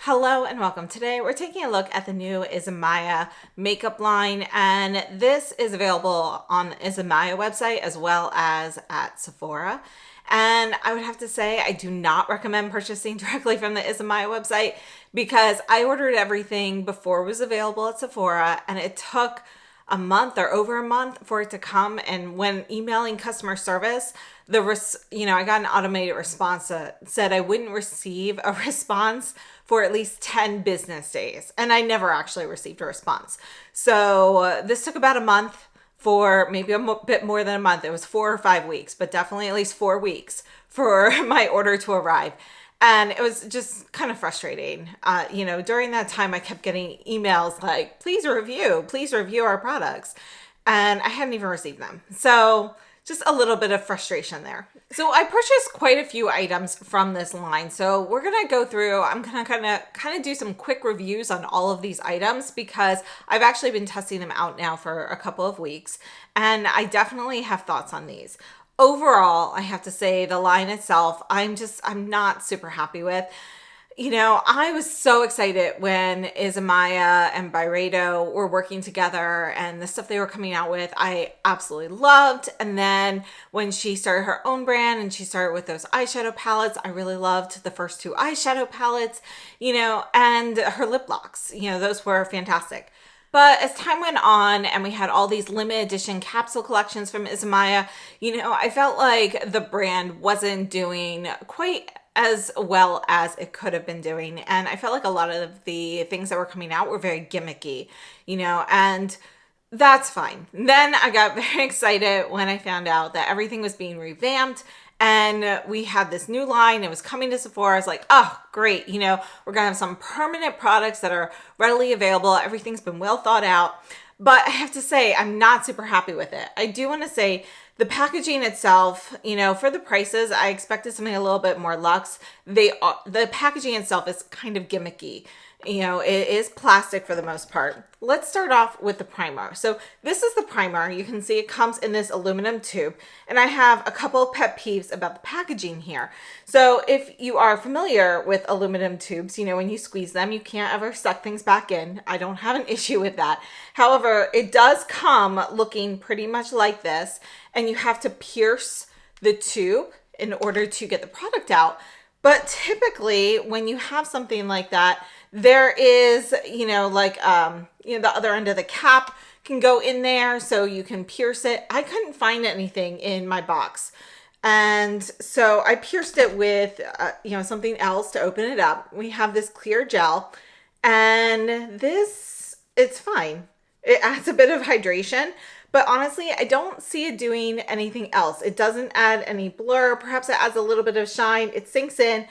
Hello and welcome. Today we're taking a look at the new ISAMAYA makeup line, and this is available on the ISAMAYA website as well as at Sephora. And I would have to say I do not recommend purchasing directly from the ISAMAYA website because I ordered everything before it was available at Sephora, and it took a month or over a month for it to come. And when emailing customer service, I got an automated response that said I wouldn't receive a response for at least 10 business days. And I never actually received a response. So this took about a month, for maybe a bit more than a month. It was 4 or 5 weeks, but definitely at least 4 weeks for my order to arrive. And it was just kind of frustrating. During that time, I kept getting emails like, please review our products. And I hadn't even received them. So just a little bit of frustration there. So I purchased quite a few items from this line. So we're going to go through, I'm going to kind of do some quick reviews on all of these items because I've actually been testing them out now for a couple of weeks. And I definitely have thoughts on these. Overall, I have to say the line itself, I'm not super happy with. I was so excited when ISAMAYA and Byredo were working together and the stuff they were coming out with, I absolutely loved. And then when she started her own brand and she started with those eyeshadow palettes, I really loved the first 2 eyeshadow palettes, and her lip locks, those were fantastic. But as time went on and we had all these limited edition capsule collections from ISAMAYA, I felt like the brand wasn't doing quite as well as it could have been doing. And I felt like a lot of the things that were coming out were very gimmicky, and that's fine. Then I got very excited when I found out that everything was being revamped and we had this new line. It was coming to Sephora. I was like, oh, great. We're going to have some permanent products that are readily available. Everything's been well thought out. But I have to say, I'm not super happy with it. I do want to say the packaging itself, for the prices, I expected something a little bit more luxe. The packaging itself is kind of gimmicky. It is plastic for the most part. Let's start off with the primer. So this is the primer. You can see it comes in this aluminum tube. And I have a couple of pet peeves about the packaging here. So if you are familiar with aluminum tubes, when you squeeze them, you can't ever suck things back in. I don't have an issue with that. However, it does come looking pretty much like this. And you have to pierce the tube in order to get the product out. But typically when you have something like that, there is, the other end of the cap can go in there so you can pierce it. I couldn't find anything in my box. And so I pierced it with, something else to open it up. We have this clear gel and it's fine. It adds a bit of hydration, but honestly, I don't see it doing anything else. It doesn't add any blur. Perhaps it adds a little bit of shine. It sinks in.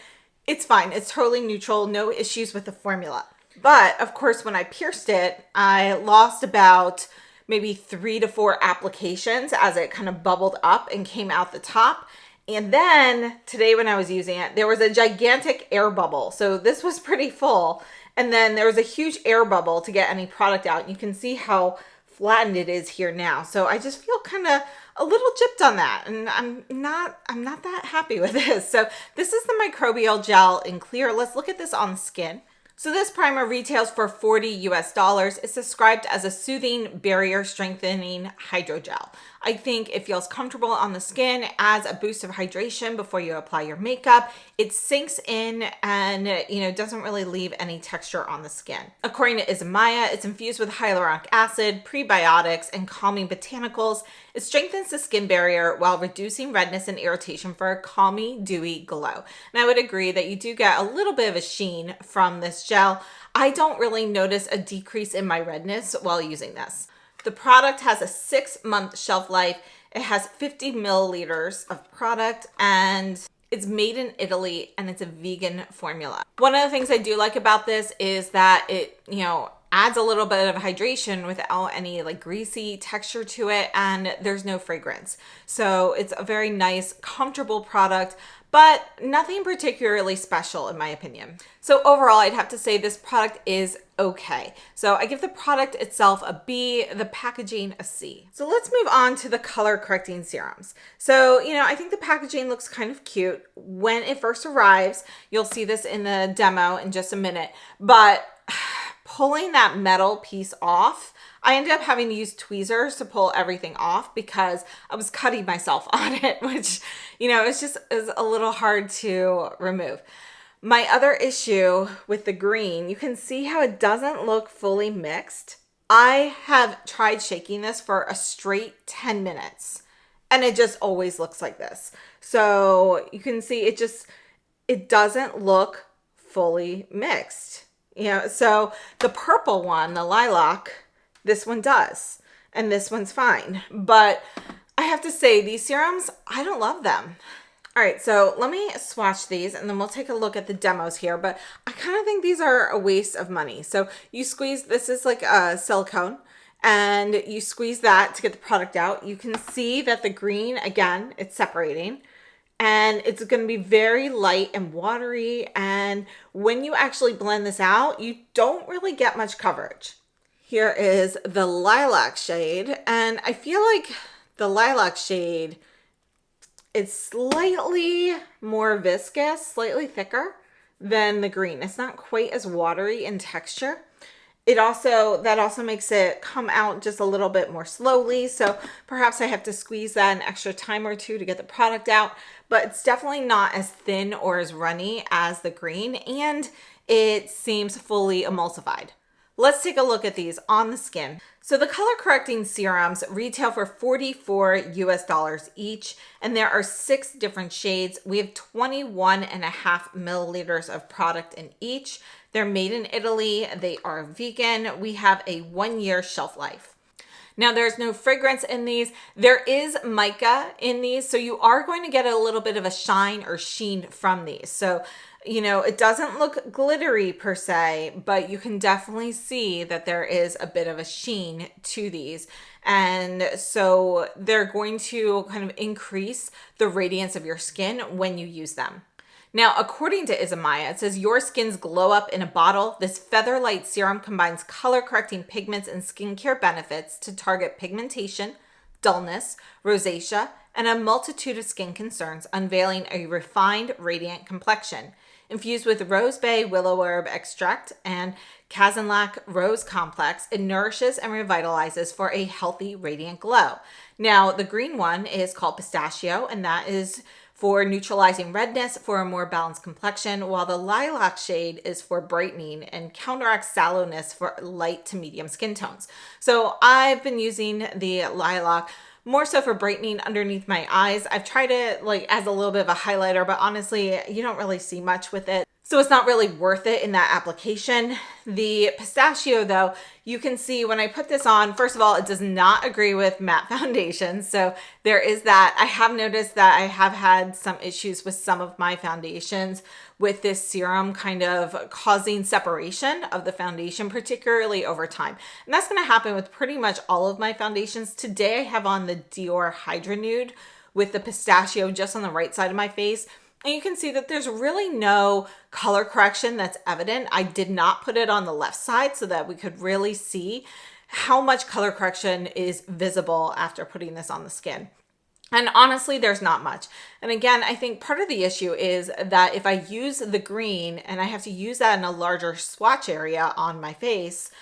It's fine. It's totally neutral. No issues with the formula. But of course, when I pierced it, I lost about maybe 3 to 4 applications as it kind of bubbled up and came out the top. And then today when I was using it, there was a gigantic air bubble. So this was pretty full. And then there was a huge air bubble to get any product out. You can see how flattened it is here now. So I just feel kind of a little gypped on that, and I'm not that happy with this. So this is the microbial gel in clear. Let's look at this on skin. So this primer retails for $40 US. It's described as a soothing, barrier strengthening hydrogel. I think it feels comfortable on the skin, adds a boost of hydration before you apply your makeup. It sinks in and, doesn't really leave any texture on the skin. According to ISAMAYA, it's infused with hyaluronic acid, prebiotics, and calming botanicals. It strengthens the skin barrier while reducing redness and irritation for a calming, dewy glow. And I would agree that you do get a little bit of a sheen from this gel. I don't really notice a decrease in my redness while using this. The product has a 6-month shelf life. It has 50 milliliters of product and it's made in Italy and it's a vegan formula. One of the things I do like about this is that it, adds a little bit of hydration without any greasy texture to it, and there's no fragrance. So it's a very nice, comfortable product, but nothing particularly special in my opinion. So overall, I'd have to say this product is okay. So I give the product itself a B, the packaging a C. So let's move on to the color correcting serums. So, I think the packaging looks kind of cute. When it first arrives, you'll see this in the demo in just a minute, but pulling that metal piece off, I ended up having to use tweezers to pull everything off because I was cutting myself on it, which, is a little hard to remove. My other issue with the green, you can see how it doesn't look fully mixed. I have tried shaking this for a straight 10 minutes and it just always looks like this. So you can see it doesn't look fully mixed. So the purple one, the lilac, this one does, and this one's fine. But I have to say, these serums, I don't love them. All right, so let me swatch these and then we'll take a look at the demos here, but I kind of think these are a waste of money. So you squeeze, this is like a silicone, and you squeeze that to get the product out. You can see that the green, again, it's separating. And it's going to be very light and watery. And when you actually blend this out, you don't really get much coverage. Here is the lilac shade. And I feel like the lilac shade, it's slightly more viscous, slightly thicker than the green. It's not quite as watery in texture. That also makes it come out just a little bit more slowly. So perhaps I have to squeeze that an extra time or two to get the product out, but it's definitely not as thin or as runny as the green, and it seems fully emulsified. Let's take a look at these on the skin. So the color correcting serums retail for $44 US each, and there are 6 different shades. We have 21.5 milliliters of product in each. They're made in Italy. They are vegan. We have a 1-year shelf life. Now, there's no fragrance in these. There is mica in these, so you are going to get a little bit of a shine or sheen from these. So, it doesn't look glittery per se, but you can definitely see that there is a bit of a sheen to these. And so they're going to kind of increase the radiance of your skin when you use them. Now, according to ISAMAYA, it says your skin's glow up in a bottle. This feather light serum combines color correcting pigments and skincare benefits to target pigmentation, dullness, rosacea, and a multitude of skin concerns, unveiling a refined, radiant complexion. Infused with rose bay willow herb extract and Lacq rose complex, it nourishes and revitalizes for a healthy, radiant glow. Now, the green one is called pistachio, and that is for neutralizing redness for a more balanced complexion, while the lilac shade is for brightening and counteracts sallowness for light to medium skin tones. So I've been using the lilac more so for brightening underneath my eyes. I've tried it as a little bit of a highlighter, but honestly, you don't really see much with it. So it's not really worth it in that application. The pistachio though, you can see when I put this on, first of all, it does not agree with matte foundations. So there is that. I have noticed that I have had some issues with some of my foundations with this serum kind of causing separation of the foundation, particularly over time. And that's gonna happen with pretty much all of my foundations. Today I have on the Dior Hydra Nude with the pistachio just on the right side of my face. And you can see that there's really no color correction that's evident. I did not put it on the left side so that we could really see how much color correction is visible after putting this on the skin. And honestly, there's not much. And again, I think part of the issue is that if I use the green and I have to use that in a larger swatch area on my face,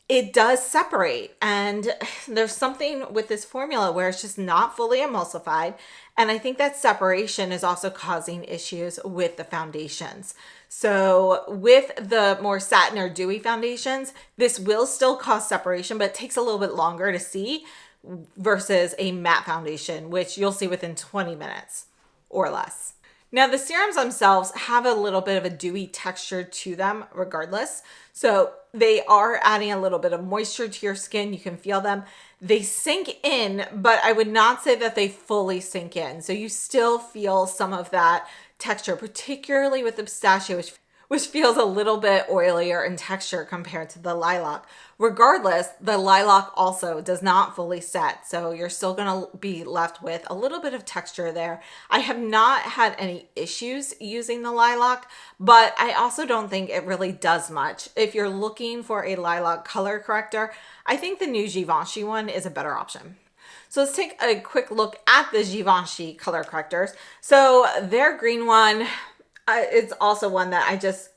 it does separate. And there's something with this formula where it's just not fully emulsified. And I think that separation is also causing issues with the foundations. So with the more satin or dewy foundations, this will still cause separation, but it takes a little bit longer to see versus a matte foundation, which you'll see within 20 minutes or less. Now the serums themselves have a little bit of a dewy texture to them regardless. So they are adding a little bit of moisture to your skin. You can feel them. They sink in, but I would not say that they fully sink in. So you still feel some of that texture, particularly with the pistachio, which feels a little bit oilier in texture compared to the lilac. Regardless, the lilac also does not fully set, so you're still gonna be left with a little bit of texture there. I have not had any issues using the lilac, but I also don't think it really does much. If you're looking for a lilac color corrector, I think the new Givenchy one is a better option. So let's take a quick look at the Givenchy color correctors. So their green one, it's also one that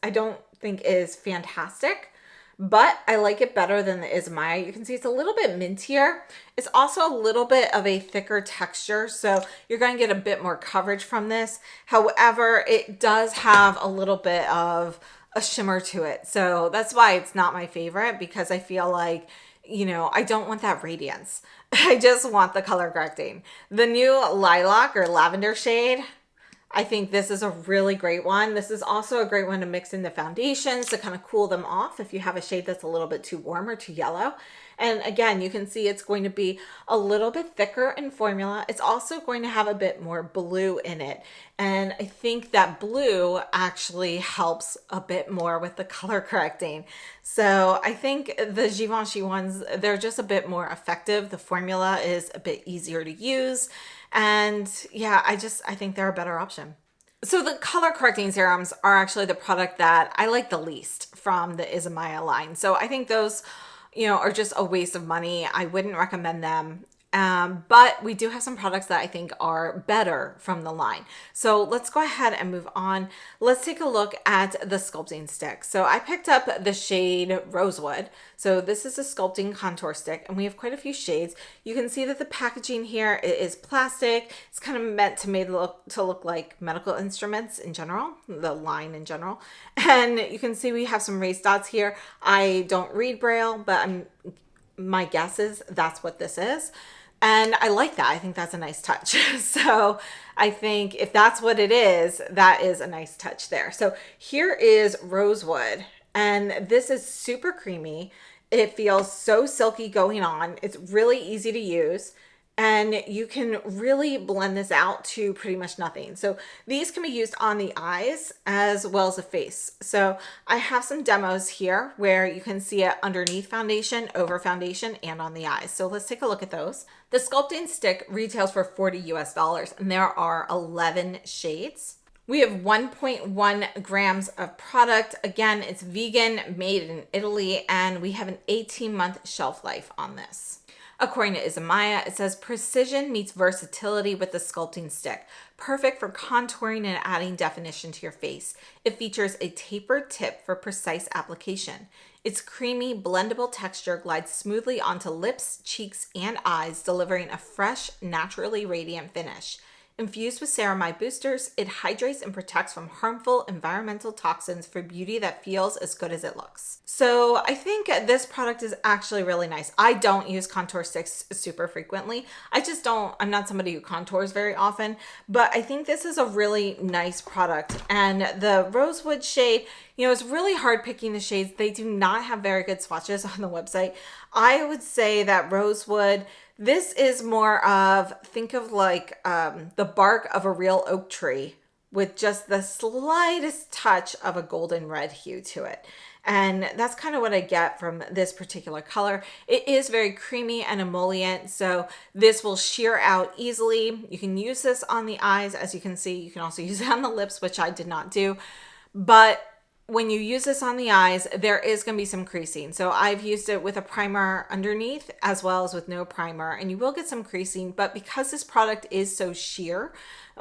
I don't think is fantastic, but I like it better than the ISAMAYA. You can see it's a little bit mintier. It's also a little bit of a thicker texture, so you're going to get a bit more coverage from this. However, it does have a little bit of a shimmer to it. So that's why it's not my favorite, because I feel like, you know, I don't want that radiance. I just want the color correcting. The new lilac or lavender shade, I think this is a really great one. This is also a great one to mix into foundations to kind of cool them off if you have a shade that's a little bit too warm or too yellow. And again, you can see it's going to be a little bit thicker in formula. It's also going to have a bit more blue in it. And I think that blue actually helps a bit more with the color correcting. So I think the Givenchy ones, they're just a bit more effective. The formula is a bit easier to use. And yeah, I think they're a better option. So the color correcting serums are actually the product that I like the least from the ISAMAYA line. So I think those, you know, are just a waste of money. I wouldn't recommend them. But we do have some products that I think are better from the line. So let's go ahead and move on. Let's take a look at the sculpting stick. So I picked up the shade Rosewood. So this is a sculpting contour stick, and we have quite a few shades. You can see that the packaging here is plastic. It's kind of meant to look like medical instruments in general, the line in general. And you can see we have some raised dots here. I don't read Braille, but my guess is that's what this is. And I like that. I think that's a nice touch. So I think if that's what it is, that is a nice touch there. So here is Rosewood, and this is super creamy. It feels so silky going on. It's really easy to use, and you can really blend this out to pretty much nothing. So these can be used on the eyes as well as the face. So I have some demos here where you can see it underneath foundation, over foundation, and on the eyes. So let's take a look at those. The sculpting stick retails for $40 US, and there are 11 shades. We have 1.1 grams of product. Again, it's vegan, made in Italy, and we have an 18-month shelf life on this. According to ISAMAYA, it says precision meets versatility with the sculpting stick. Perfect for contouring and adding definition to your face. It features a tapered tip for precise application. Its creamy, blendable texture glides smoothly onto lips, cheeks, and eyes, delivering a fresh, naturally radiant finish. Infused with ceramide boosters, it hydrates and protects from harmful environmental toxins for beauty that feels as good as it looks. So I think this product is actually really nice. I don't use contour sticks super frequently. I'm not somebody who contours very often, but I think this is a really nice product. And the Rosewood shade, you know, it's really hard picking the shades. They do not have very good swatches on the website. I would say that Rosewood, this is more of, think of like the bark of a real oak tree with just the slightest touch of a golden red hue to it. And that's kind of what I get from this particular color. It is very creamy and emollient, so this will sheer out easily. You can use this on the eyes, as you can see. You can also use it on the lips, which I did not do. But when you use this on the eyes, there is going to be some creasing. So I've used it with a primer underneath as well as with no primer, and you will get some creasing, but because this product is so sheer,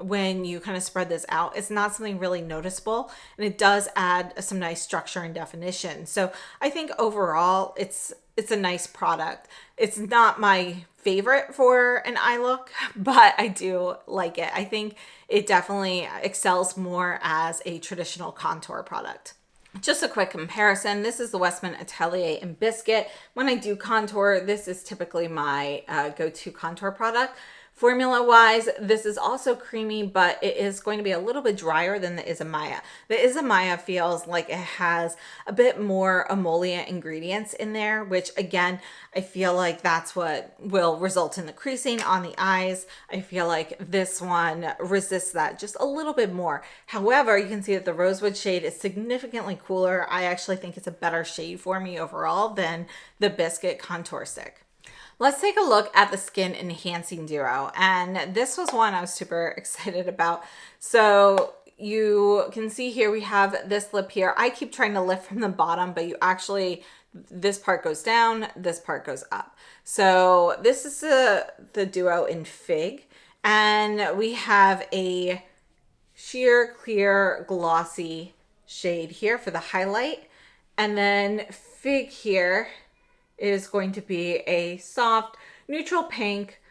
when you kind of spread this out, it's not something really noticeable, and it does add some nice structure and definition. So I think overall it's a nice product. It's not my favorite for an eye look, but I do like it. I think it definitely excels more as a traditional contour product. Just a quick comparison. This is the Westman Atelier in Biscuit. When I do contour, this is typically my go-to contour product. Formula wise, this is also creamy, but it is going to be a little bit drier than the ISAMAYA. The ISAMAYA feels like it has a bit more emollient ingredients in there, which again, I feel like that's what will result in the creasing on the eyes. I feel like this one resists that just a little bit more. However, you can see that the rosewood shade is significantly cooler. I actually think it's a better shade for me overall than the Biscuit Contour Stick. Let's take a look at the Skin Enhancing Duo. And this was one I was super excited about. So you can see here we have this lip here. I keep trying to lift from the bottom, but you actually, this part goes down, this part goes up. So this is the Duo in Fig. And we have a sheer, clear, glossy shade here for the highlight. And then Fig here is going to be a soft neutral pink.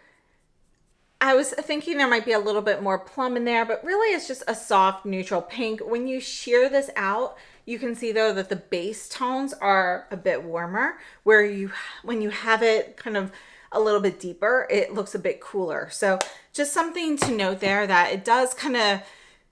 I was thinking there might be a little bit more plum in there, but really it's just a soft neutral pink. When you sheer this out, you can see though that the base tones are a bit warmer, where when you have it kind of a little bit deeper, it looks a bit cooler. So just something to note there, that it does kind of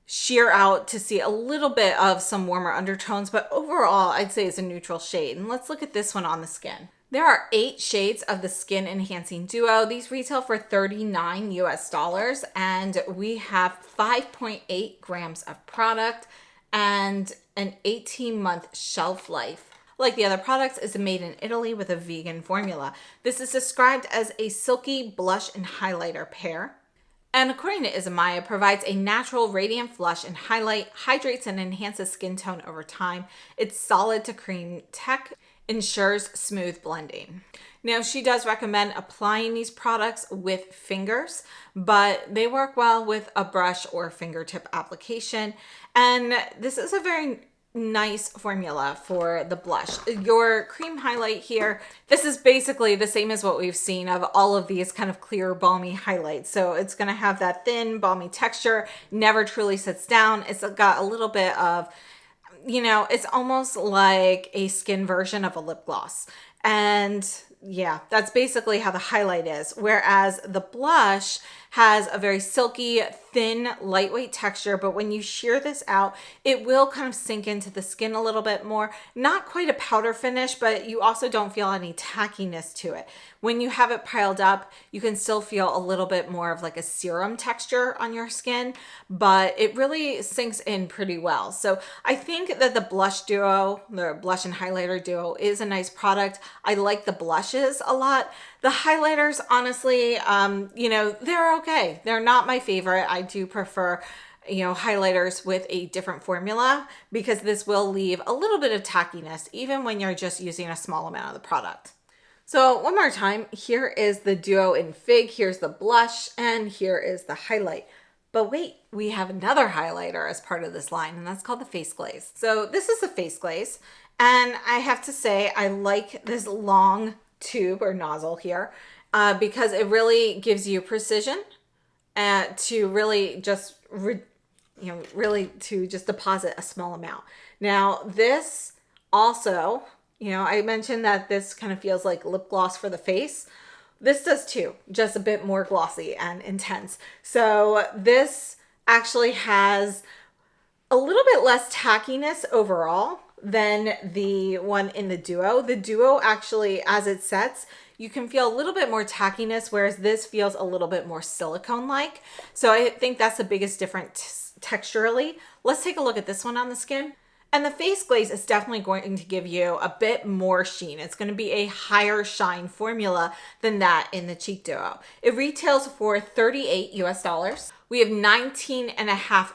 sheer out to see a little bit of some warmer undertones, but overall I'd say it's a neutral shade. And let's look at this one on the skin. There are 8 shades of the Skin Enhancing Duo. These retail for $39 US, and we have 5.8 grams of product and an 18-month shelf life. Like the other products, it's made in Italy with a vegan formula. This is described as a silky blush and highlighter pair. And according to ISAMAYA, provides a natural radiant flush and highlight, hydrates and enhances skin tone over time. It's solid to cream tech, ensures smooth blending. Now, she does recommend applying these products with fingers, but they work well with a brush or fingertip application. And this is a very nice formula for the blush. Your cream highlight here, this is basically the same as what we've seen of all of these kind of clear balmy highlights. So it's going to have that thin balmy texture, never truly sits down. It's got a little bit of, you know, it's almost like a skin version of a lip gloss. And yeah, that's basically how the highlight is. Whereas the blush has a very silky, thin, lightweight texture, but when you shear this out, it will kind of sink into the skin a little bit more. Not quite a powder finish, but you also don't feel any tackiness to it. When you have it piled up, you can still feel a little bit more of like a serum texture on your skin, but it really sinks in pretty well. So I think that the blush duo, the blush and highlighter duo, is a nice product. I like the blushes a lot. The highlighters, honestly, you know, they're okay. They're not my favorite. I do prefer, you know, highlighters with a different formula, because this will leave a little bit of tackiness even when you're just using a small amount of the product. So one more time, here is the duo in Fig, here's the blush, and here is the highlight. But wait, we have another highlighter as part of this line, and that's called the Face Glaze. So this is the Face Glaze, and I have to say I like this long tube or nozzle here because it really gives you precision to really just really to just deposit a small amount. Now this also, you know, I mentioned that this kind of feels like lip gloss for the face. This does too, just a bit more glossy and intense. So this actually has a little bit less tackiness overall than the one in the duo. The duo actually, as it sets, you can feel a little bit more tackiness, whereas this feels a little bit more silicone-like. So I think that's the biggest difference texturally. Let's take a look at this one on the skin. And the Face Glaze is definitely going to give you a bit more sheen. It's going to be a higher shine formula than that in the Cheek Duo. It retails for $38 US. We have 19.5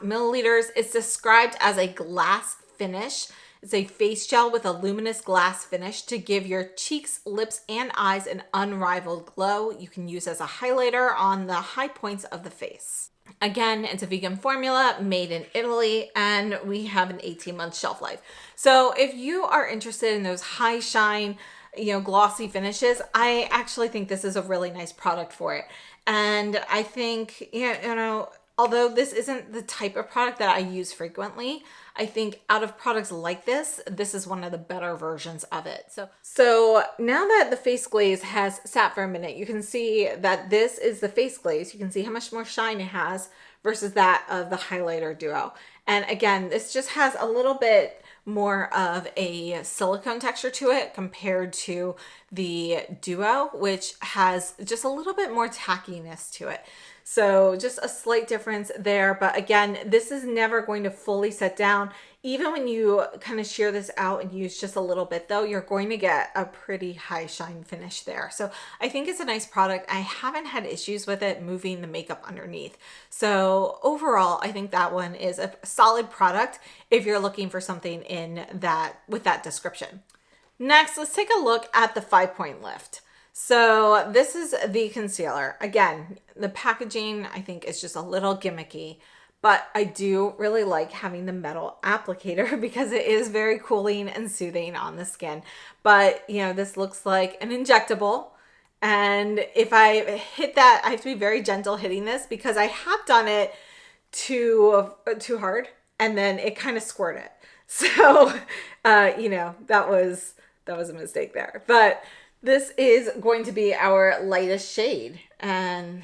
milliliters. It's described as a glass finish. It's a face gel with a luminous glass finish to give your cheeks, lips, and eyes an unrivaled glow. You can use as a highlighter on the high points of the face. Again, it's a vegan formula made in Italy, and we have an 18-month shelf life. So if you are interested in those high shine, you know, glossy finishes, I actually think this is a really nice product for it. And I think, you know, although this isn't the type of product that I use frequently, I think out of products like this, this is one of the better versions of it. So now that the face glaze has sat for a minute, you can see that this is the face glaze. You can see how much more shine it has versus that of the highlighter duo. And again, this just has a little bit more of a silicone texture to it compared to the duo, which has just a little bit more tackiness to it. So just a slight difference there. But again, this is never going to fully set down. Even when you kind of shear this out and use just a little bit though, you're going to get a pretty high shine finish there. So I think it's a nice product. I haven't had issues with it moving the makeup underneath. So overall, I think that one is a solid product if you're looking for something in that with that description. Next, let's take a look at the 5-point lift. So this is the concealer. Again, the packaging I think is just a little gimmicky, but I do really like having the metal applicator because it is very cooling and soothing on the skin. But you know, this looks like an injectable. And if I hit that, I have to be very gentle hitting this because I have done it too hard and then it kind of squirted. So, you know, that was a mistake there. But this is going to be our lightest shade, and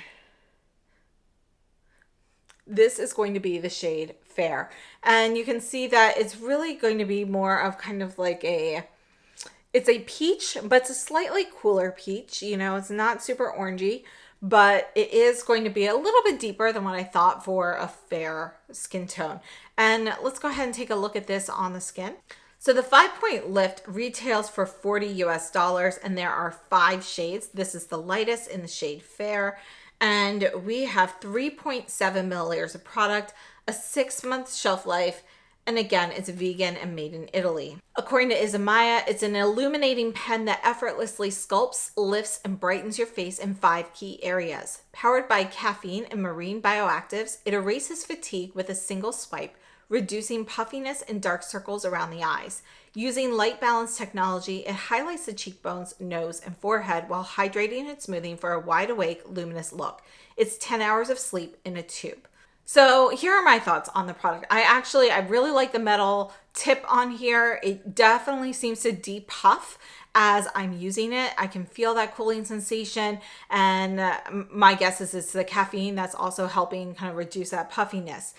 this is going to be the shade Fair. And you can see that it's really going to be more of kind of like it's a peach, but it's a slightly cooler peach. You know, it's not super orangey, but it is going to be a little bit deeper than what I thought for a fair skin tone. And let's go ahead and take a look at this on the skin. So the 5-point lift retails for $40 US, and there are 5 shades. This is the lightest in the shade Fair, and we have 3.7 milliliters of product, a 6-month shelf life, and again, it's vegan and made in Italy. According to ISAMAYA, it's an illuminating pen that effortlessly sculpts, lifts, and brightens your face in 5 key areas. Powered by caffeine and marine bioactives, it erases fatigue with a single swipe, reducing puffiness and dark circles around the eyes. Using light balance technology, it highlights the cheekbones, nose, and forehead while hydrating and smoothing for a wide awake, luminous look. It's 10 hours of sleep in a tube. So here are my thoughts on the product. I really like the metal tip on here. It definitely seems to depuff as I'm using it. I can feel that cooling sensation, and my guess is it's the caffeine that's also helping kind of reduce that puffiness.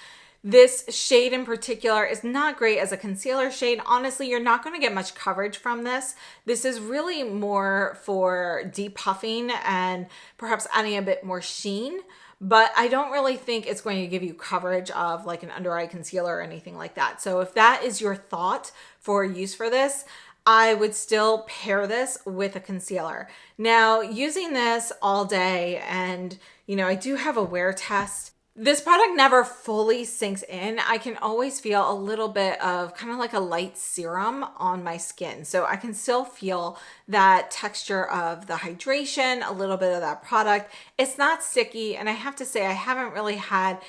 This shade in particular is not great as a concealer shade. Honestly, you're not going to get much coverage from this. This is really more for depuffing and perhaps adding a bit more sheen, but I don't really think it's going to give you coverage of like an under eye concealer or anything like that. So if that is your thought for use for this, I would still pair this with a concealer. Now, using this all day, and you know, I do have a wear test. This product never fully sinks in. I can always feel a little bit of kind of like a light serum on my skin. So I can still feel that texture of the hydration, a little bit of that product. It's not sticky, and I have to say I haven't really had,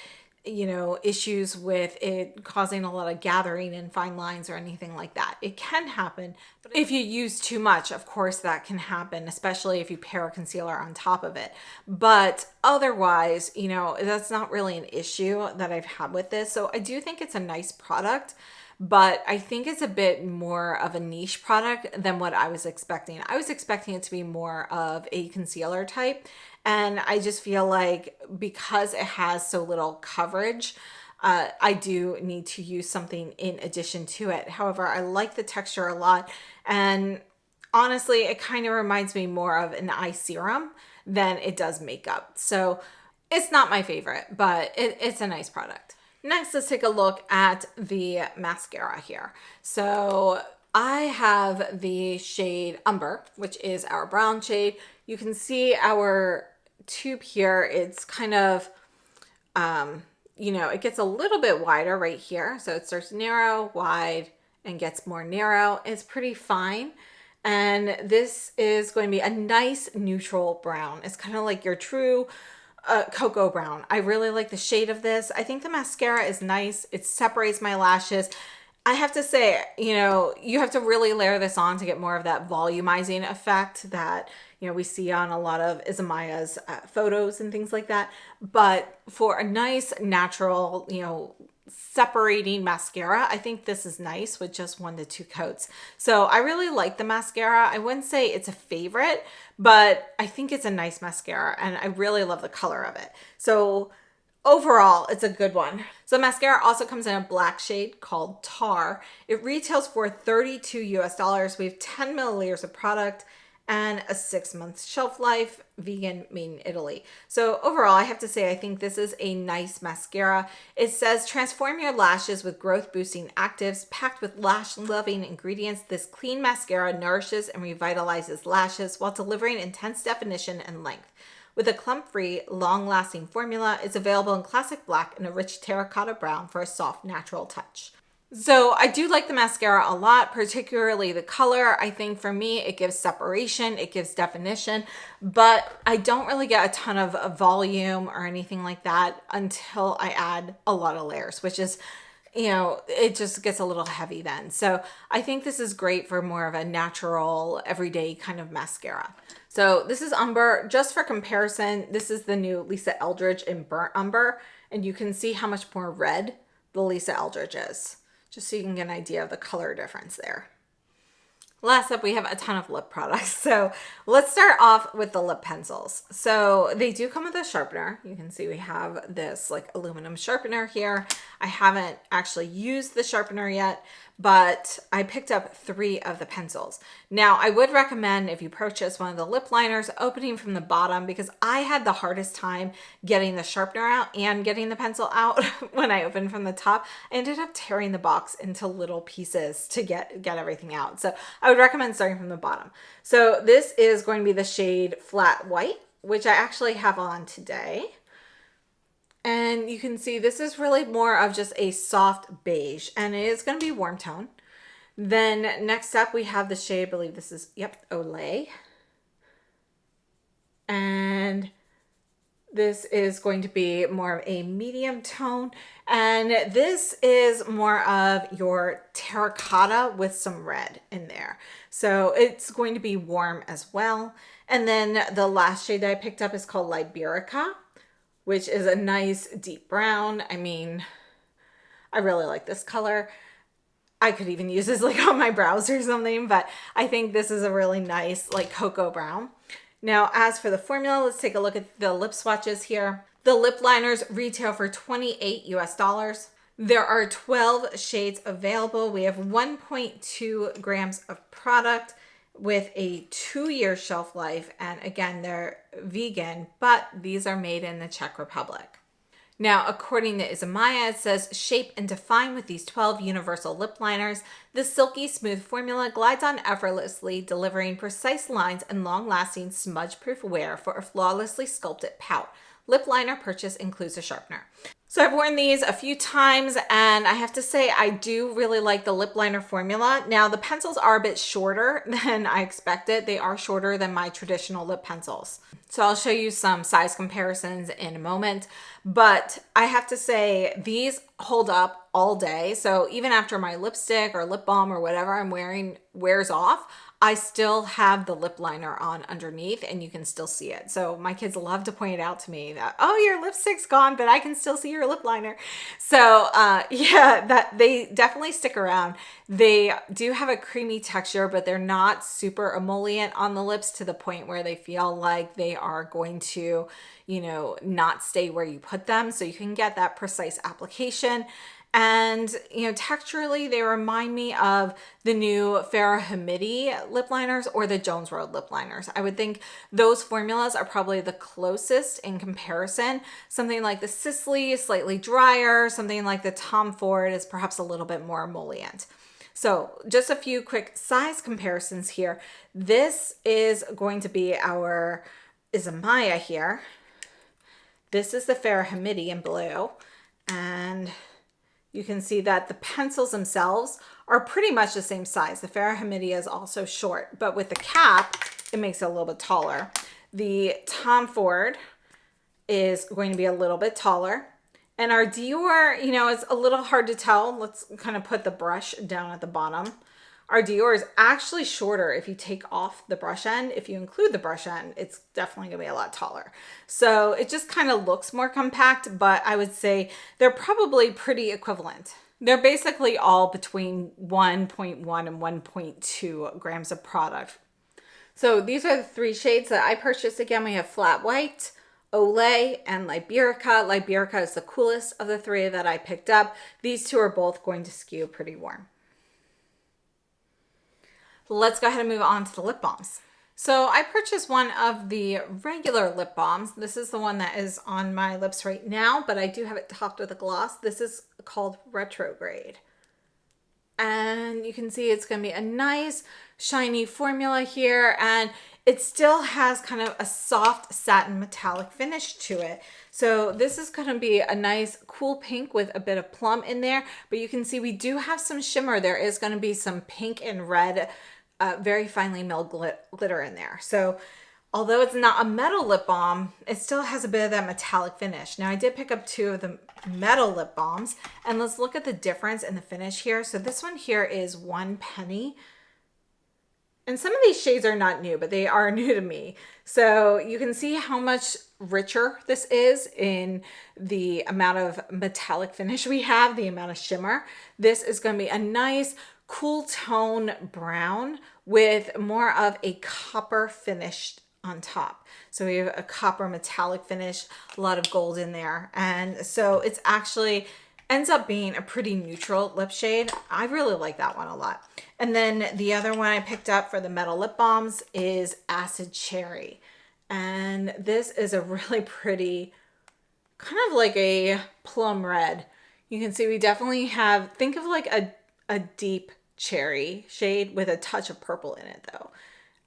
you know, issues with it causing a lot of gathering and fine lines or anything like that. It can happen, but if you use too much, of course that can happen, especially if you pair a concealer on top of it. But otherwise, you know, that's not really an issue that I've had with this. So I do think it's a nice product, but I think it's a bit more of a niche product than what I was expecting. I was expecting it to be more of a concealer type. And I just feel like because it has so little coverage, I do need to use something in addition to it. However, I like the texture a lot. And honestly, it kind of reminds me more of an eye serum than it does makeup. So it's not my favorite, but it's a nice product. Next, let's take a look at the mascara here. So I have the shade Umber, which is our brown shade. You can see our tube here. It's kind of, you know, it gets a little bit wider right here. So it starts narrow, wide, and gets more narrow. It's pretty fine. And this is going to be a nice neutral brown. It's kind of like your true cocoa brown. I really like the shade of this. I think the mascara is nice. It separates my lashes. I have to say, you know, you have to really layer this on to get more of that volumizing effect that, you know, we see on a lot of ISAMAYA's photos and things like that. But for a nice natural, you know, separating mascara. I think this is nice with just 1 to 2 coats. So I really like the mascara. I wouldn't say it's a favorite, but I think it's a nice mascara and I really love the color of it. So overall, it's a good one. So mascara also comes in a black shade called Tar. It retails for $32 US. We have 10 milliliters of product and a 6-month shelf life, vegan, made in Italy. So overall, I have to say, I think this is a nice mascara. It says, transform your lashes with growth boosting actives packed with lash loving ingredients. This clean mascara nourishes and revitalizes lashes while delivering intense definition and length. With a clump-free, long-lasting formula, it's available in classic black and a rich terracotta brown for a soft, natural touch. So I do like the mascara a lot, particularly the color. I think for me, it gives separation, it gives definition, but I don't really get a ton of volume or anything like that until I add a lot of layers, which is, you know, it just gets a little heavy then. So I think this is great for more of a natural, everyday kind of mascara. So this is Umber. Just for comparison, this is the new Lisa Eldridge in Burnt Umber, and you can see how much more red the Lisa Eldridge is, just so you can get an idea of the color difference there. Last up, we have a ton of lip products. So let's start off with the lip pencils. So they do come with a sharpener. You can see we have this like aluminum sharpener here. I haven't actually used the sharpener yet, but I picked up 3 of the pencils. Now, I would recommend if you purchase one of the lip liners, opening from the bottom, because I had the hardest time getting the sharpener out and getting the pencil out when I opened from the top. I ended up tearing the box into little pieces to get everything out. So I would recommend starting from the bottom. So this is going to be the shade Flat White, which I actually have on today. And you can see this is really more of just a soft beige, and it is going to be warm tone. Then next up we have the shade, I believe this is, yep, Olay. And this is going to be more of a medium tone. And this is more of your terracotta with some red in there. So it's going to be warm as well. And then the last shade that I picked up is called Liberica, which is a nice deep brown. I mean, I really like this color. I could even use this like on my brows or something, but I think this is a really nice like cocoa brown. Now, as for the formula, let's take a look at the lip swatches here. The lip liners retail for $28 US. There are 12 shades available. We have 1.2 grams of product with a 2-year shelf life. And again, they're vegan, but these are made in the Czech Republic. Now, according to ISAMAYA, it says, shape and define with these 12 universal lip liners. This silky smooth formula glides on effortlessly, delivering precise lines and long-lasting smudge-proof wear for a flawlessly sculpted pout. Lip liner purchase includes a sharpener. So I've worn these a few times, and I have to say I do really like the lip liner formula. Now, the pencils are a bit shorter than I expected. They are shorter than my traditional lip pencils. So I'll show you some size comparisons in a moment. But I have to say these hold up all day. So even after my lipstick or lip balm or whatever I'm wearing wears off, I still have the lip liner on underneath and you can still see it. So my kids love to point it out to me that, oh, your lipstick's gone, but I can still see your lip liner. So yeah, that they definitely stick around. They do have a creamy texture, but they're not super emollient on the lips to the point where they feel like they are going to, you know, not stay where you put them. So you can get that precise application. And, you know, texturally, they remind me of the new Farrah Hamidi lip liners or the Jones Road lip liners. I would think those formulas are probably the closest in comparison. Something like the Sisley is slightly drier. Something like the Tom Ford is perhaps a little bit more emollient. So just a few quick size comparisons here. This is going to be our ISAMAYA here. This is the Farrah Hamidi in blue. And you can see that the pencils themselves are pretty much the same size. The Farrah Hamidi is also short, but with the cap, it makes it a little bit taller. The Tom Ford is going to be a little bit taller. And our Dior, you know, it's a little hard to tell. Let's kind of put the brush down at the bottom. Our Dior is actually shorter if you take off the brush end. If you include the brush end, it's definitely gonna be a lot taller. So it just kind of looks more compact, but I would say they're probably pretty equivalent. They're basically all between 1.1 and 1.2 grams of product. So these are the 3 shades that I purchased. Again, we have Flat White, Olay, and Liberica. Liberica is the coolest of the 3 that I picked up. These 2 are both going to skew pretty warm. Let's go ahead and move on to the lip balms. So I purchased one of the regular lip balms. This is the one that is on my lips right now, but I do have it topped with a gloss. This is called Retrograde. And you can see it's going to be a nice shiny formula here, and it still has kind of a soft satin metallic finish to it. So this is going to be a nice cool pink with a bit of plum in there, but you can see we do have some shimmer. There is going to be some pink and red, very finely milled glitter in there. So although it's not a metal lip balm, it still has a bit of that metallic finish. Now I did pick up 2 of the metal lip balms, and let's look at the difference in the finish here. So this one here is 1 penny. And some of these shades are not new, but they are new to me. So you can see how much richer this is in the amount of metallic finish we have, the amount of shimmer. This is going to be a nice cool tone brown with more of a copper finish on top. So we have a copper metallic finish, a lot of gold in there. And so it's actually ends up being a pretty neutral lip shade. I really like that one a lot. And then the other one I picked up for the metal lip balms is Acid Cherry. And this is a really pretty, kind of like a plum red. You can see we definitely have, think of like a deep cherry shade with a touch of purple in it though.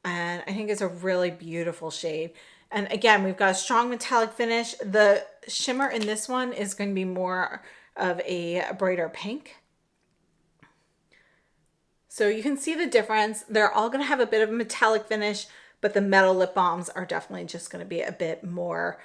And I think it's a really beautiful shade. And again, we've got a strong metallic finish. The shimmer in this one is going to be more of a brighter pink. So you can see the difference. They're all going to have a bit of a metallic finish, but the metal lip balms are definitely just going to be a bit more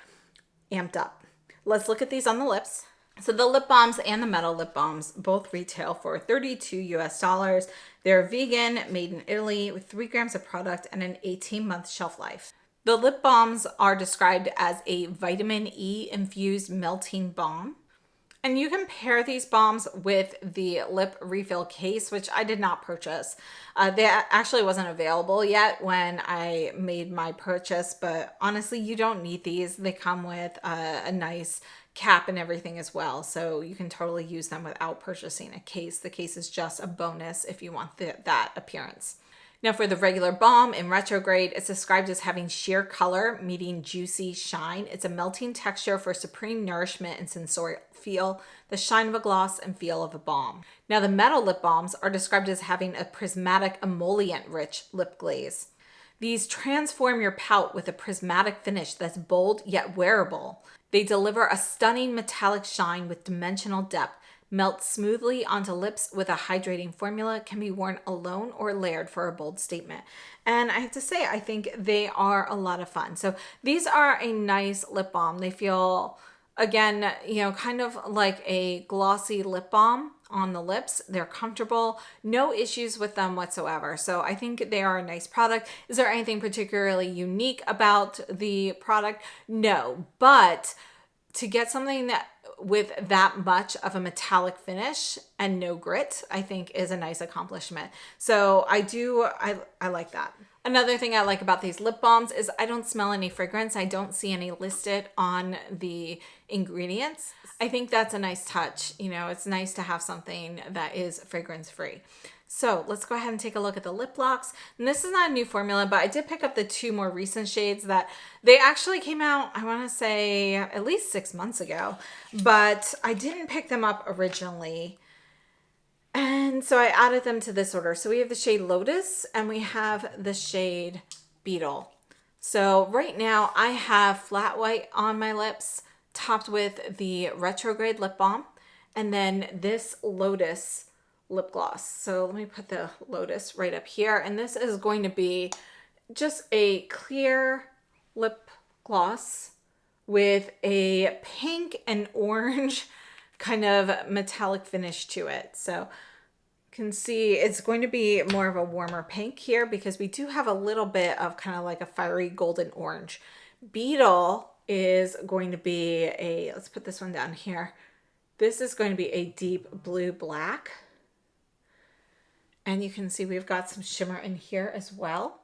amped up. Let's look at these on the lips. So the lip balms and the metal lip balms both retail for $32 US. They're vegan, made in Italy, with 3 grams of product and an 18-month shelf life. The lip balms are described as a vitamin E infused melting balm. And you can pair these balms with the lip refill case, which I did not purchase. They actually wasn't available yet when I made my purchase, but honestly, you don't need these. They come with a nice cap and everything as well, so you can totally use them without purchasing a case. The case is just a bonus if you want that appearance. Now for the regular balm in Retrograde, it's described as having sheer color, meeting juicy shine. It's a melting texture for supreme nourishment and sensorial feel, the shine of a gloss and feel of a balm. Now the metal lip balms are described as having a prismatic emollient-rich lip glaze. These transform your pout with a prismatic finish that's bold yet wearable. They deliver a stunning metallic shine with dimensional depth, melt smoothly onto lips with a hydrating formula, can be worn alone or layered for a bold statement. And I have to say, I think they are a lot of fun. So these are a nice lip balm. They feel, again, kind of like a glossy lip balm on the lips. They're comfortable, no issues with them whatsoever. So I think they are a nice product. Is there anything particularly unique about the product? No, but to get something that with that much of a metallic finish and no grit, I think is a nice accomplishment. So I like that. Another thing I like about these lip balms is I don't smell any fragrance. I don't see any listed on the ingredients. I think that's a nice touch. It's nice to have something that is fragrance free. So let's go ahead and take a look at the lip locks. And this is not a new formula, but I did pick up the 2 more recent shades that they actually came out, I want to say at least 6 months ago, but I didn't pick them up originally. And so I added them to this order. So we have the shade Lotus and we have the shade Beetle. So right now I have Flat White on my lips, topped with the Retrograde lip balm, and then this Lotus lip gloss. So let me put the Lotus right up here. And this is going to be just a clear lip gloss with a pink and orange kind of metallic finish to it. So can see it's going to be more of a warmer pink here because we do have a little bit of kind of like a fiery golden orange. Beetle is going to be a, let's put this one down here. This is going to be a deep blue black. And you can see we've got some shimmer in here as well.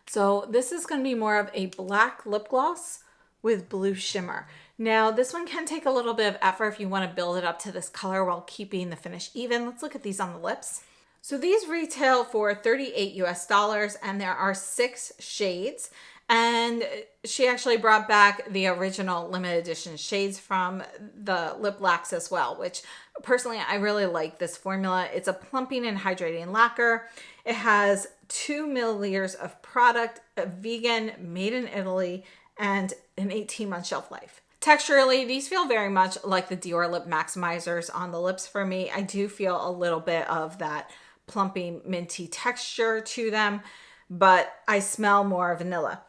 So this is going to be more of a black lip gloss with blue shimmer. Now this one can take a little bit of effort if you want to build it up to this color while keeping the finish even. Let's look at these on the lips. So these retail for $38 US and there are 6 shades. And she actually brought back the original limited edition shades from the lip lacks as well, which personally I really like this formula. It's a plumping and hydrating lacquer. It has 2 milliliters of product, vegan, made in Italy, and an 18-month shelf life. Texturally, these feel very much like the Dior lip maximizers on the lips for me. I do feel a little bit of that plumping minty texture to them, but I smell more vanilla.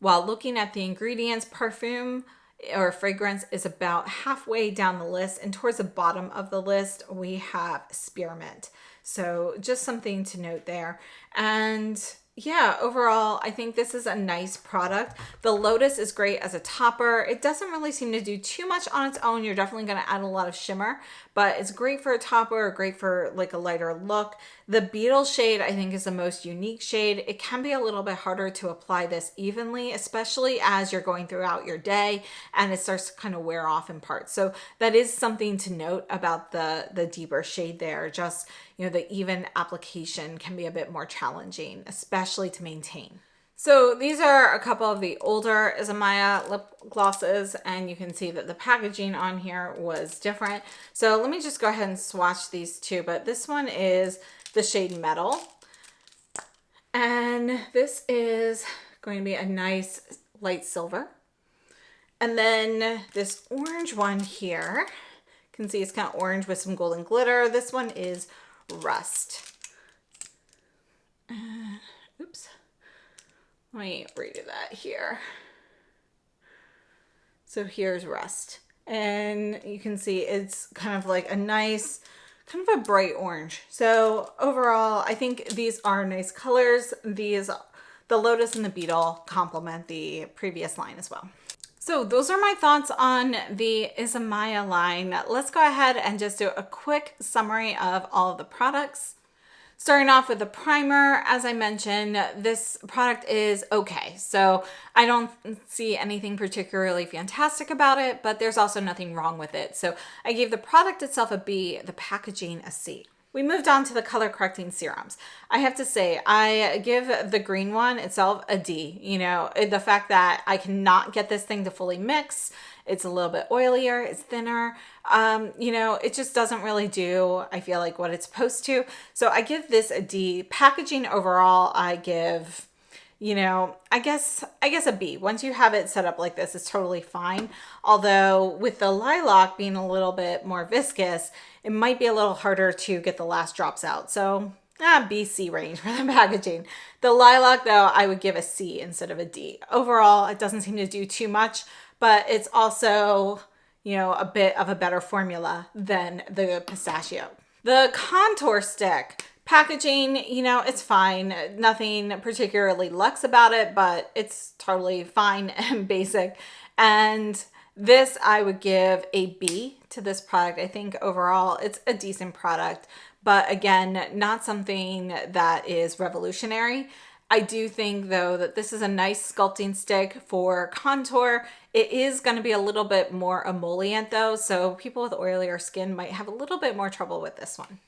While looking at the ingredients, perfume or fragrance is about halfway down the list, and towards the bottom of the list we have spearmint. So just something to note there. And yeah, overall, I think this is a nice product. The Lotus is great as a topper. It doesn't really seem to do too much on its own. You're definitely going to add a lot of shimmer, but it's great for a topper, great for like a lighter look. The Beetle shade, I think, is the most unique shade. It can be a little bit harder to apply this evenly, especially as you're going throughout your day and it starts to kind of wear off in parts. So that is something to note about the deeper shade there. Just, you know, the even application can be a bit more challenging, especially to maintain. So these are a couple of the older ISAMAYA lip glosses, and you can see that the packaging on here was different. So let me just go ahead and swatch these two, but this one is the shade Metal. And this is going to be a nice light silver. And then this orange one here, you can see it's kind of orange with some golden glitter. This one is Rust. Oops. Let me redo that here. So here's Rust. And you can see it's kind of like a nice, kind of a bright orange. So overall, I think these are nice colors. These, the Lotus and the Beetle, complement the previous line as well. So those are my thoughts on the ISAMAYA line. Let's go ahead and just do a quick summary of all of the products. Starting off with the primer, as I mentioned, this product is okay. So I don't see anything particularly fantastic about it, but there's also nothing wrong with it. So I gave the product itself a B, the packaging a C. We moved on to the color correcting serums. I have to say, I give the green one itself a D. You know, the fact that I cannot get this thing to fully mix, it's a little bit oilier, it's thinner. You know, it just doesn't really do, I feel like, what it's supposed to. So I give this a D. Packaging overall, I give, you know, I guess a B. Once you have it set up like this, it's totally fine. Although with the lilac being a little bit more viscous, it might be a little harder to get the last drops out. So B, C range for the packaging. The lilac though, I would give a C instead of a D. Overall, it doesn't seem to do too much, but it's also, you know, a bit of a better formula than the pistachio. The contour stick. Packaging, you know, it's fine. Nothing particularly luxe about it, but it's totally fine and basic. And this, I would give a B to this product. I think overall it's a decent product, but again, not something that is revolutionary. I do think though that this is a nice sculpting stick for contour. It is going to be a little bit more emollient though, so people with oilier skin might have a little bit more trouble with this one.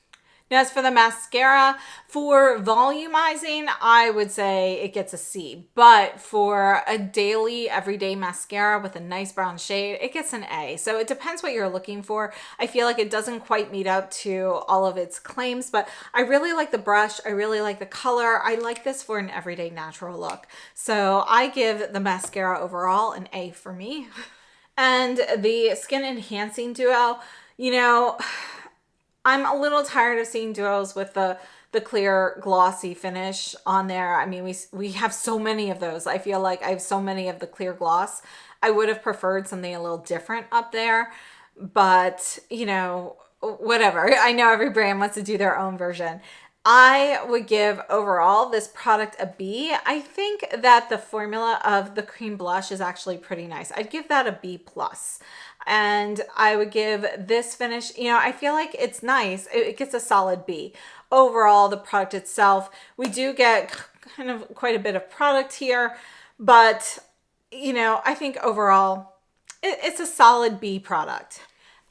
Now, as for the mascara, for volumizing, I would say it gets a C. But for a daily, everyday mascara with a nice brown shade, it gets an A. So it depends what you're looking for. I feel like it doesn't quite meet up to all of its claims, but I really like the brush. I really like the color. I like this for an everyday natural look. So I give the mascara overall an A for me. And the Skin Enhancing Duo, you know, I'm a little tired of seeing duos with the clear glossy finish on there. I mean, we have so many of those. I feel like I have so many of the clear gloss. I would have preferred something a little different up there, but you know, whatever. I know every brand wants to do their own version. I would give overall this product a B. I think that the formula of the cream blush is actually pretty nice. I'd give that a B plus. And I would give this finish, you know, I feel like it's nice. It gets a solid B. Overall, the product itself, we do get kind of quite a bit of product here, but you know, I think overall it's a solid B product.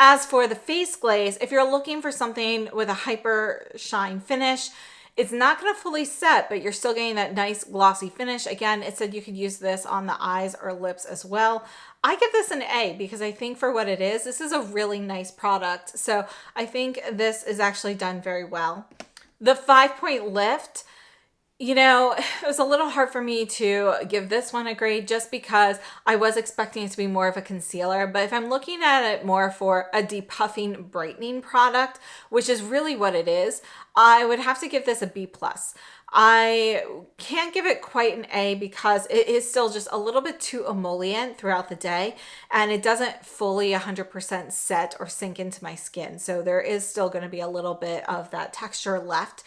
As for the face glaze, if you're looking for something with a hyper shine finish, it's not going to fully set, but you're still getting that nice glossy finish. Again, it said you could use this on the eyes or lips as well. I give this an A because I think for what it is, this is a really nice product. So I think this is actually done very well. The 5-point lift, you know, it was a little hard for me to give this one a grade just because I was expecting it to be more of a concealer. But if I'm looking at it more for a depuffing brightening product, which is really what it is, I would have to give this a B plus. I can't give it quite an A because it is still just a little bit too emollient throughout the day, and it doesn't fully 100% set or sink into my skin. So there is still going to be a little bit of that texture left.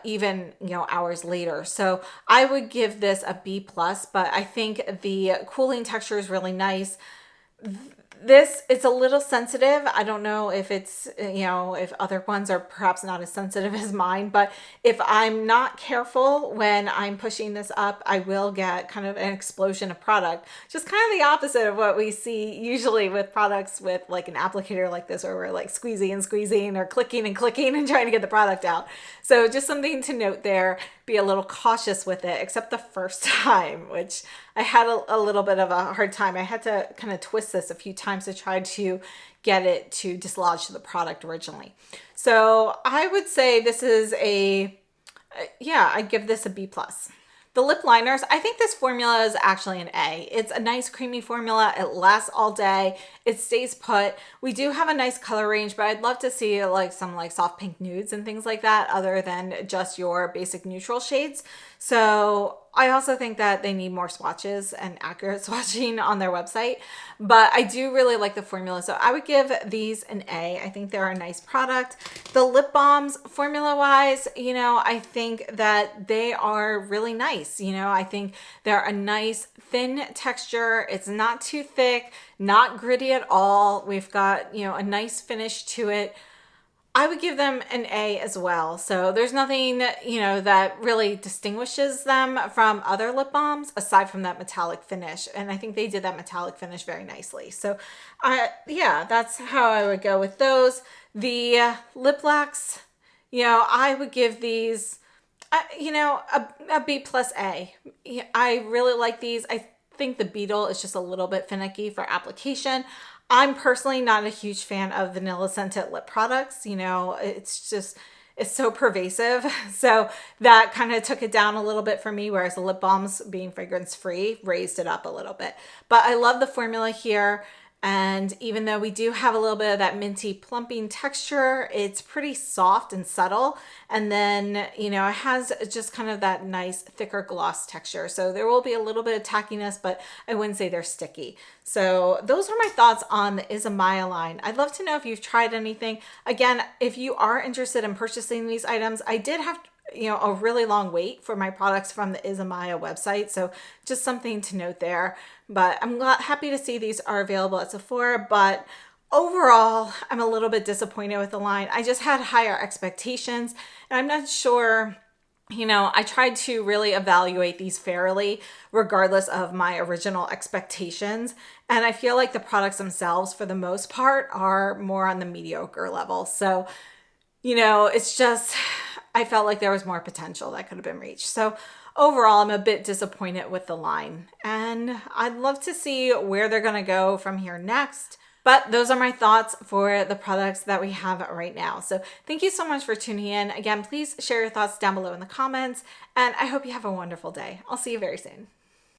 Even, you know, hours later. So I would give this a B plus, but I think the cooling texture is really nice. It's a little sensitive. I don't know if it's, you know, if other ones are perhaps not as sensitive as mine, but if I'm not careful when I'm pushing this up, I will get kind of an explosion of product. Just kind of the opposite of what we see usually with products with like an applicator like this, where we're like squeezing and squeezing or clicking and clicking and trying to get the product out. So just something to note there. Be a little cautious with it, except the first time, which I had a little bit of a hard time. I had to kind of twist this a few times to try to get it to dislodge the product originally. So I would say this is yeah, I'd give this a B plus. The lip liners, I think this formula is actually an A. It's a nice creamy formula. It lasts all day. It stays put. We do have a nice color range, but I'd love to see like some like soft pink nudes and things like that other than just your basic neutral shades. So I also think that they need more swatches and accurate swatching on their website, but I do really like the formula. So I would give these an A. I think they're a nice product. The lip balms, formula wise, you know, I think that they are really nice. You know, I think they're a nice thin texture. It's not too thick, not gritty at all. We've got, you know, a nice finish to it. I would give them an A as well. So there's nothing, you know, that really distinguishes them from other lip balms aside from that metallic finish. And I think they did that metallic finish very nicely. So yeah, that's how I would go with those. The lip lacks, you know, I would give these, you know, a B plus A. I really like these. I think the beetle is just a little bit finicky for application. I'm personally not a huge fan of vanilla scented lip products. You know, it's so pervasive. So that kind of took it down a little bit for me, whereas the lip balms being fragrance free raised it up a little bit. But I love the formula here. And even though we do have a little bit of that minty plumping texture, it's pretty soft and subtle. And then, you know, it has just kind of that nice thicker gloss texture. So there will be a little bit of tackiness, but I wouldn't say they're sticky. So those are my thoughts on the ISAMAYA line. I'd love to know if you've tried anything. Again, if you are interested in purchasing these items, I did have, you know, a really long wait for my products from the ISAMAYA website. So just something to note there. But I'm happy to see these are available at Sephora. But overall, I'm a little bit disappointed with the line. I just had higher expectations, and I'm not sure, you know, I tried to really evaluate these fairly regardless of my original expectations. And I feel like the products themselves, for the most part, are more on the mediocre level. So, you know, it's just, I felt like there was more potential that could have been reached. So overall, I'm a bit disappointed with the line, and I'd love to see where they're going to go from here next. But those are my thoughts for the products that we have right now. So thank you so much for tuning in. Again, please share your thoughts down below in the comments, and I hope you have a wonderful day. I'll see you very soon.